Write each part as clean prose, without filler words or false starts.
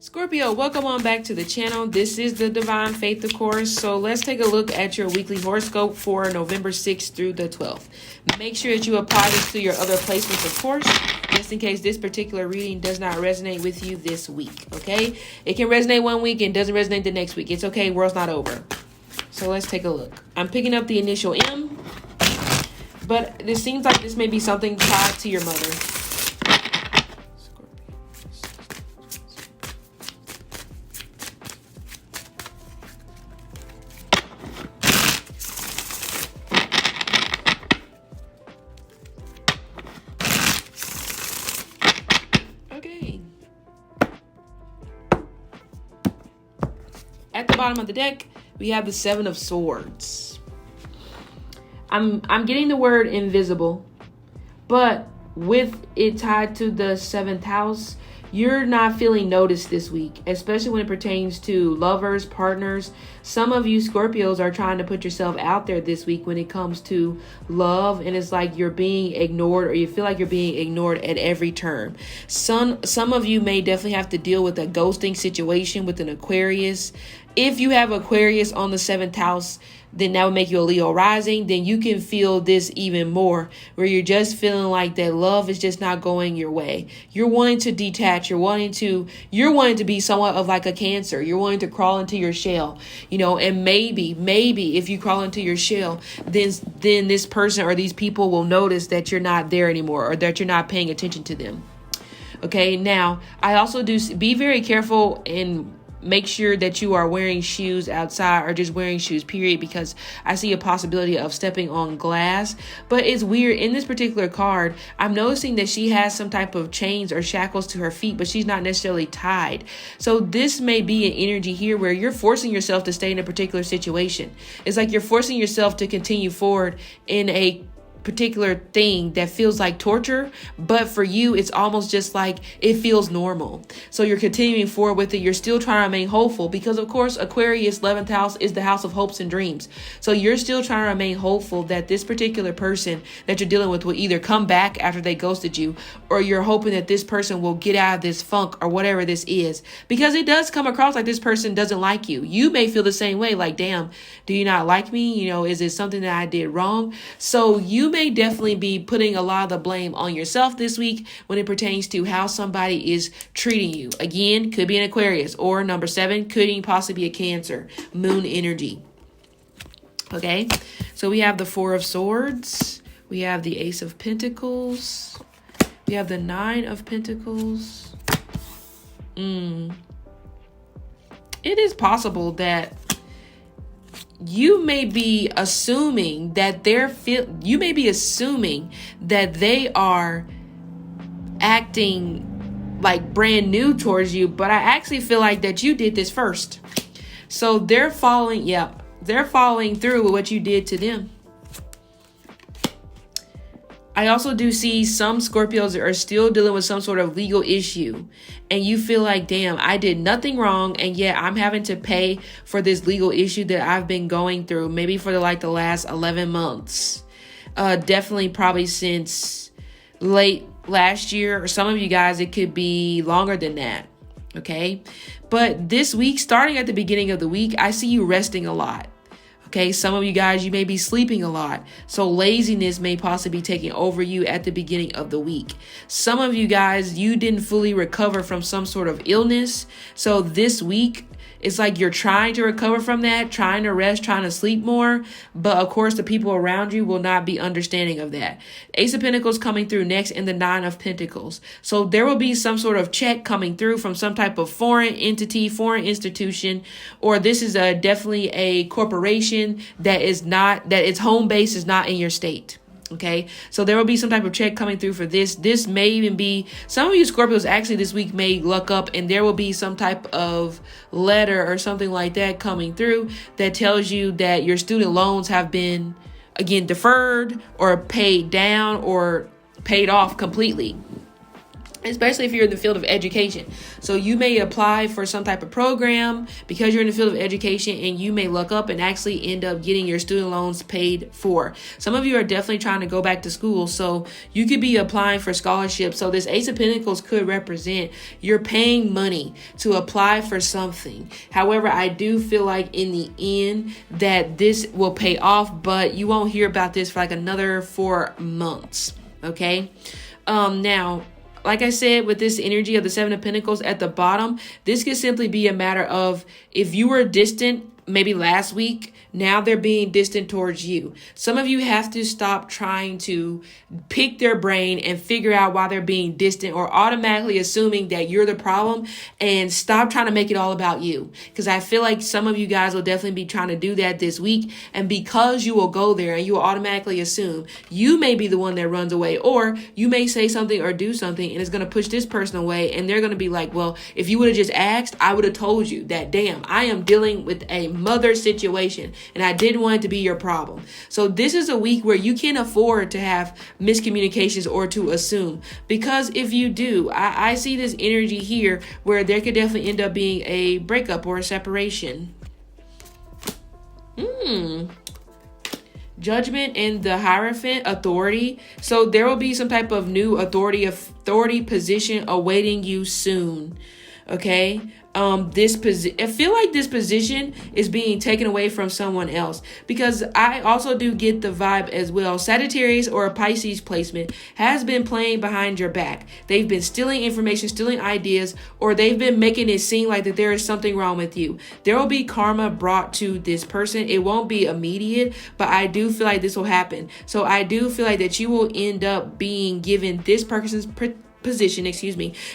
Scorpio, welcome on back to the channel. This is the Divine Faith, of course. So let's take a look at your weekly horoscope for November 6th through the 12th. Make sure that you apply this to your other placements, of course, just in case this particular reading does not resonate with you this week, okay? It can resonate one week and doesn't resonate the next week. It's okay. World's not over. So let's take a look. I'm picking up the initial M, but this seems like this may be something tied to your mother. At the bottom of the deck, we have the Seven of Swords. I'm getting the word invisible, but with it tied to the seventh house, you're not feeling noticed this week, especially when it pertains to lovers, partners. Some of you Scorpios are trying to put yourself out there this week when it comes to love, and it's like you're being ignored, or you feel like you're being ignored at every turn. Some of you may definitely have to deal with a ghosting situation with an Aquarius. If you have Aquarius on the seventh house, then that would make you a Leo rising. Then you can feel this even more, where you're just feeling like that love is just not going your way. You're wanting to detach. You're wanting to be somewhat of like a Cancer. You're wanting to crawl into your shell, and maybe if you crawl into your shell, then this person or these people will notice that you're not there anymore, or that you're not paying attention to them. Okay. Now, I also do be very careful and make sure that you are wearing shoes outside, or just wearing shoes, period, because I see a possibility of stepping on glass. But it's weird. In this particular card, I'm noticing that she has some type of chains or shackles to her feet, but she's not necessarily tied. So this may be an energy here where you're forcing yourself to stay in a particular situation. It's like you're forcing yourself to continue forward in a particular thing that feels like torture, but for you it's almost just like it feels normal. So you're continuing forward with it. You're still trying to remain hopeful, because of course Aquarius 11th house is the house of hopes and dreams. So you're still trying to remain hopeful that this particular person that you're dealing with will either come back after they ghosted you, or you're hoping that this person will get out of this funk or whatever this is, because it does come across like this person doesn't like you. You may feel the same way, like, damn, do you not like me? Is it something that I did wrong? So you may definitely be putting a lot of the blame on yourself this week when it pertains to how somebody is treating you. Again, could be an Aquarius, or number 7 could even possibly be a Cancer, moon energy. Okay, so we have the Four of Swords, we have the Ace of Pentacles, we have the Nine of Pentacles. It is possible that you may be assuming that they are acting like brand new towards you, but I actually feel like that you did this first. So they're following through with what you did to them. I also do see some Scorpios that are still dealing with some sort of legal issue, and you feel like, damn, I did nothing wrong, and yet I'm having to pay for this legal issue that I've been going through, maybe for the last 11 months. Definitely probably since late last year, or some of you guys, it could be longer than that. Okay. But this week, starting at the beginning of the week, I see you resting a lot. Okay, some of you guys, you may be sleeping a lot. So laziness may possibly be taking over you at the beginning of the week. Some of you guys, you didn't fully recover from some sort of illness. So this week, it's like you're trying to recover from that, trying to rest, trying to sleep more. But of course, the people around you will not be understanding of that. Ace of Pentacles coming through next, and the Nine of Pentacles. So there will be some sort of check coming through from some type of foreign entity, foreign institution, or this is definitely a corporation that its home base is not in your state. Okay, so there will be some type of check coming through for this. This may even be, some of you Scorpios actually this week may luck up, and there will be some type of letter or something like that coming through that tells you that your student loans have been, again, deferred or paid down or paid off completely. especially if you're in the field of education. So you may apply for some type of program because you're in the field of education, and you may look up and actually end up getting your student loans paid for. Some of you are definitely trying to go back to school, so you could be applying for scholarships. So this Ace of Pentacles could represent you're paying money to apply for something. However, I do feel like in the end that this will pay off, but you won't hear about this for like another 4 months. Okay. Now, like I said, with this energy of the Seven of Pentacles at the bottom, this could simply be a matter of if you were distant maybe last week, now they're being distant towards you. Some of you have to stop trying to pick their brain and figure out why they're being distant or automatically assuming that you're the problem, and stop trying to make it all about you. Because I feel like some of you guys will definitely be trying to do that this week. And because you will go there and you will automatically assume you may be the one that runs away, or you may say something or do something and it's going to push this person away. And they're going to be like, well, if you would have just asked, I would have told you that, damn, I am dealing with a mother situation and I didn't want it to be your problem. So this is a week where you can't afford to have miscommunications or to assume, because if you do, I see this energy here where there could definitely end up being a breakup or a separation. Judgment and the Hierophant, authority. So there will be some type of new authority position awaiting you soon. Okay. I feel like this position is being taken away from someone else, because I also do get the vibe as well. Sagittarius or a Pisces placement has been playing behind your back. They've been stealing information, stealing ideas, or they've been making it seem like that there is something wrong with you. There will be karma brought to this person. It won't be immediate, but I do feel like this will happen. So I do feel like that you will end up being given this person's position,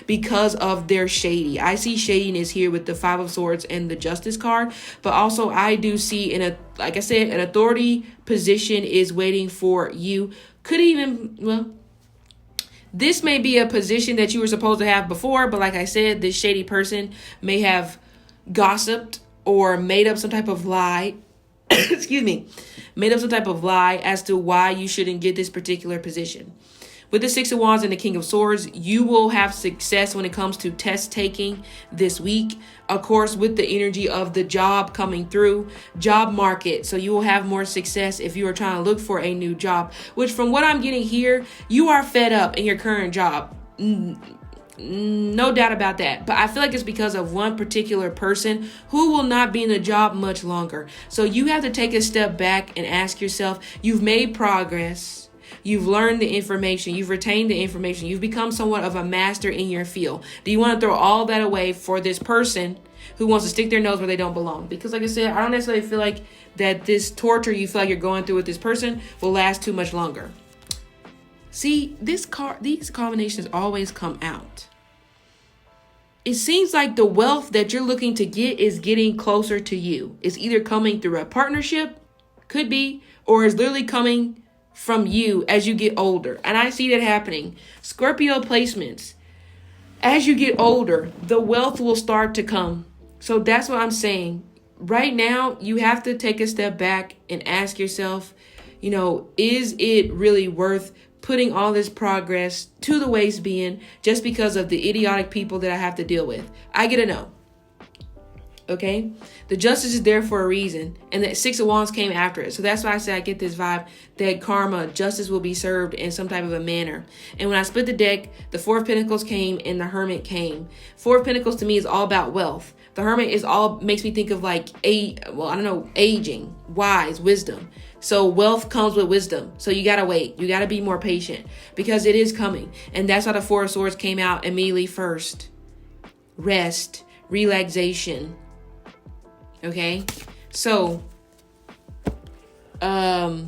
because of their shady. I see shadiness here with the Five of Swords and the Justice card, but also I do see like I said, an authority position is waiting for you. This may be a position that you were supposed to have before, but like I said, this shady person may have gossiped or made up some type of lie. Made up some type of lie as to why you shouldn't get this particular position. With the Six of Wands and the King of Swords, you will have success when it comes to test taking this week. Of course, with the energy of the job coming through, job market. So you will have more success if you are trying to look for a new job, which from what I'm getting here, you are fed up in your current job. No doubt about that. But I feel like it's because of one particular person who will not be in the job much longer. So you have to take a step back and ask yourself, you've made progress. You've learned the information. You've retained the information. You've become somewhat of a master in your field. Do you want to throw all that away for this person who wants to stick their nose where they don't belong? Because like I said, I don't necessarily feel like that this torture you feel like you're going through with this person will last too much longer. See, these combinations always come out. It seems like the wealth that you're looking to get is getting closer to you. It's either coming through a partnership, could be, or is literally coming from you as you get older. And I see that happening. Scorpio placements. As you get older, the wealth will start to come. So that's what I'm saying. Right now, you have to take a step back and ask yourself, is it really worth putting all this progress to the waste being just because of the idiotic people that I have to deal with? I get a no. Okay, the Justice is there for a reason, and the Six of Wands came after it. So that's why I say I get this vibe that karma, justice will be served in some type of a manner. And when I split the deck, the Four of Pentacles came and the Hermit came. Four of Pentacles to me is all about wealth. The Hermit makes me think of like aging, wise, wisdom. So wealth comes with wisdom. So you gotta wait. You gotta be more patient because it is coming. And that's why the Four of Swords came out immediately first. Rest, relaxation. Okay, so, yeah,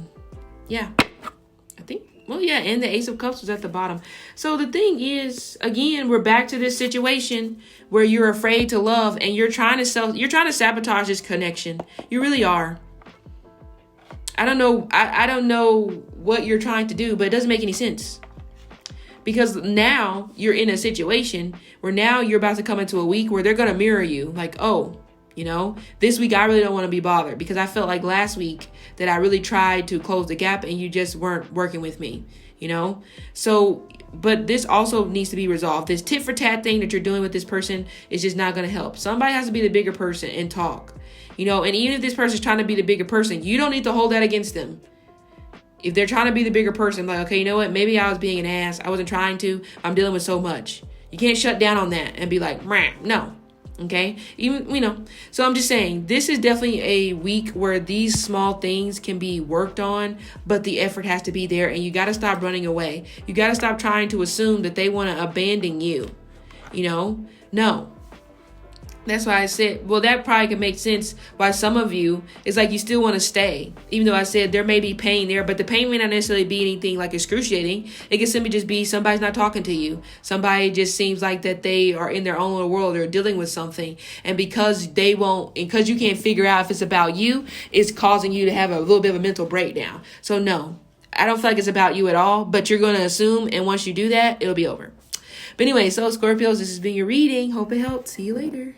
and the Ace of Cups was at the bottom. So the thing is, again, we're back to this situation where you're afraid to love and you're trying to sabotage this connection. You really are. I don't know. I don't know what you're trying to do, but it doesn't make any sense. Because now you're in a situation where now you're about to come into a week where they're going to mirror you like, oh, this week I really don't want to be bothered because I felt like last week that I really tried to close the gap and you just weren't working with me, So But this also needs to be resolved. This tit for tat thing that you're doing with this person is just not going to help. Somebody has to be the bigger person and talk. You know, and even if this person's trying to be the bigger person, you don't need to hold that against them. If they're trying to be the bigger person, like, okay, you know what? Maybe I was being an ass. I wasn't trying to. I'm dealing with so much. You can't shut down on that and be like, no. Okay? Even, you know. So I'm just saying, this is definitely a week where these small things can be worked on, but the effort has to be there, and you got to stop running away. You got to stop trying to assume that they want to abandon you. You know? No. That's why I said, well, that probably could make sense why some of you, it's like you still want to stay. Even though I said there may be pain there, but the pain may not necessarily be anything like excruciating. It can simply just be somebody's not talking to you. Somebody just seems like that they are in their own little world. They're dealing with something. And because they won't, because you can't figure out if it's about you, it's causing you to have a little bit of a mental breakdown. So no, I don't feel like it's about you at all, but you're going to assume. And once you do that, it'll be over. But anyway, so Scorpios, this has been your reading. Hope it helped. See you later.